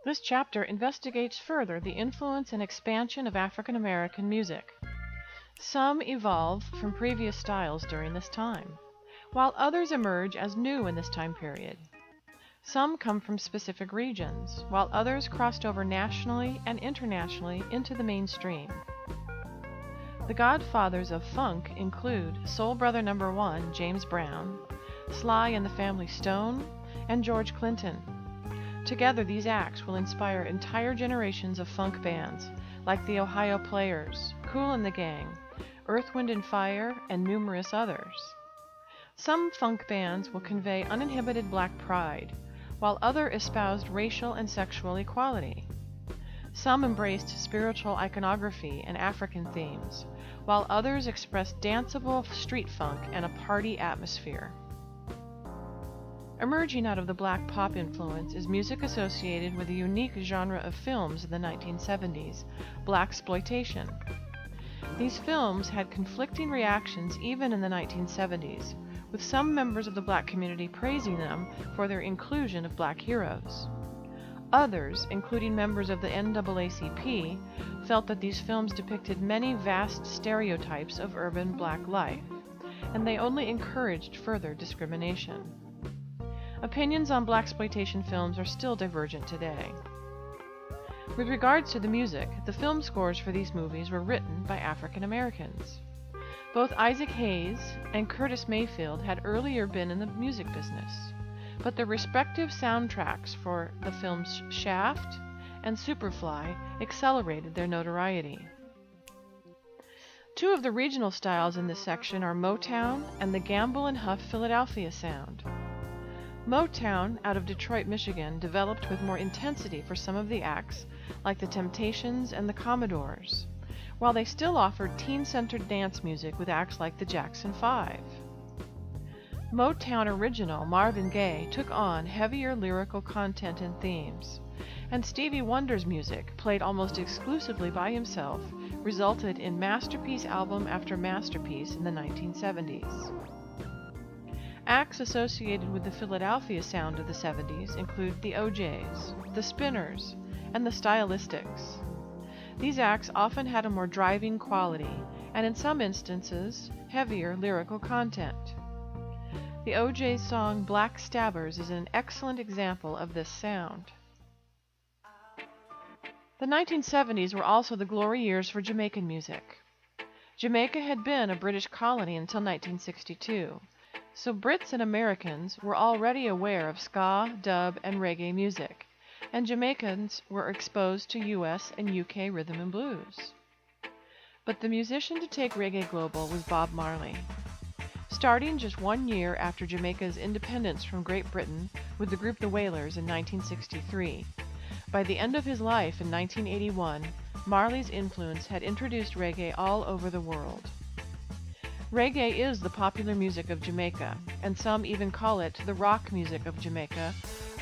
This chapter investigates further the influence and expansion of African American music. Some evolve from previous styles during this time, while others emerge as new in this time period. Some come from specific regions, while others crossed over nationally and internationally into the mainstream. The godfathers of funk include Soul Brother No. 1, James Brown, Sly and the Family Stone, and George Clinton. Together, these acts will inspire entire generations of funk bands like the Ohio Players, Kool and the Gang, Earth, Wind and Fire, and numerous others. Some funk bands will convey uninhibited black pride, while others espoused racial and sexual equality. Some embraced spiritual iconography and African themes, while others expressed danceable street funk and a party atmosphere. Emerging out of the black pop influence is music associated with a unique genre of films in the 1970s, blaxploitation. These films had conflicting reactions even in the 1970s, with some members of the black community praising them for their inclusion of black heroes. Others, including members of the NAACP, felt that these films depicted many vast stereotypes of urban black life, and they only encouraged further discrimination. Opinions on blaxploitation films are still divergent today. With regards to the music, the film scores for these movies were written by African Americans. Both Isaac Hayes and Curtis Mayfield had earlier been in the music business, but their respective soundtracks for the films Shaft and Superfly accelerated their notoriety. Two of the regional styles in this section are Motown and the Gamble and Huff Philadelphia sound. Motown, out of Detroit, Michigan, developed with more intensity for some of the acts, like the Temptations and the Commodores, while they still offered teen-centered dance music with acts like the Jackson 5. Motown original Marvin Gaye took on heavier lyrical content and themes, and Stevie Wonder's music, played almost exclusively by himself, resulted in masterpiece album after masterpiece in the 1970s. Acts associated with the Philadelphia sound of the 70s include the O'Jays, the Spinners, and the Stylistics. These acts often had a more driving quality, and in some instances, heavier lyrical content. The O'Jays' song Black Stabbers is an excellent example of this sound. The 1970s were also the glory years for Jamaican music. Jamaica had been a British colony until 1962, so Brits and Americans were already aware of ska, dub, and reggae music, and Jamaicans were exposed to US and UK rhythm and blues. But the musician to take reggae global was Bob Marley. Starting just 1 year after Jamaica's independence from Great Britain with the group The Wailers in 1963, by the end of his life in 1981, Marley's influence had introduced reggae all over the world. Reggae is the popular music of Jamaica, and some even call it the rock music of Jamaica,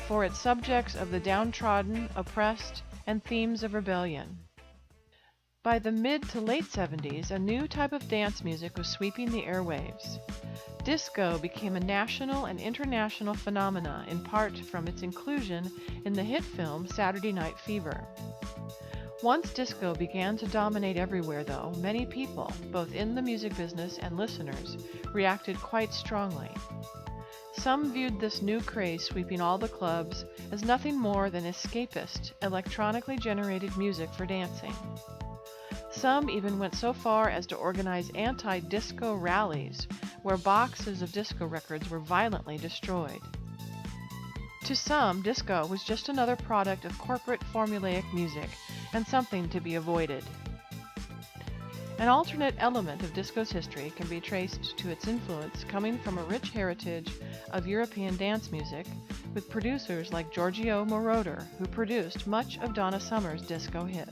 for its subjects of the downtrodden, oppressed, and themes of rebellion. By the mid to late 70s, a new type of dance music was sweeping the airwaves. Disco became a national and international phenomenon, in part from its inclusion in the hit film Saturday Night Fever. Once disco began to dominate everywhere, though, many people, both in the music business and listeners, reacted quite strongly. Some viewed this new craze sweeping all the clubs as nothing more than escapist, electronically generated music for dancing. Some even went so far as to organize anti-disco rallies, where boxes of disco records were violently destroyed. To some, disco was just another product of corporate formulaic music, and something to be avoided. An alternate element of disco's history can be traced to its influence coming from a rich heritage of European dance music, with producers like Giorgio Moroder, who produced much of Donna Summer's disco hits.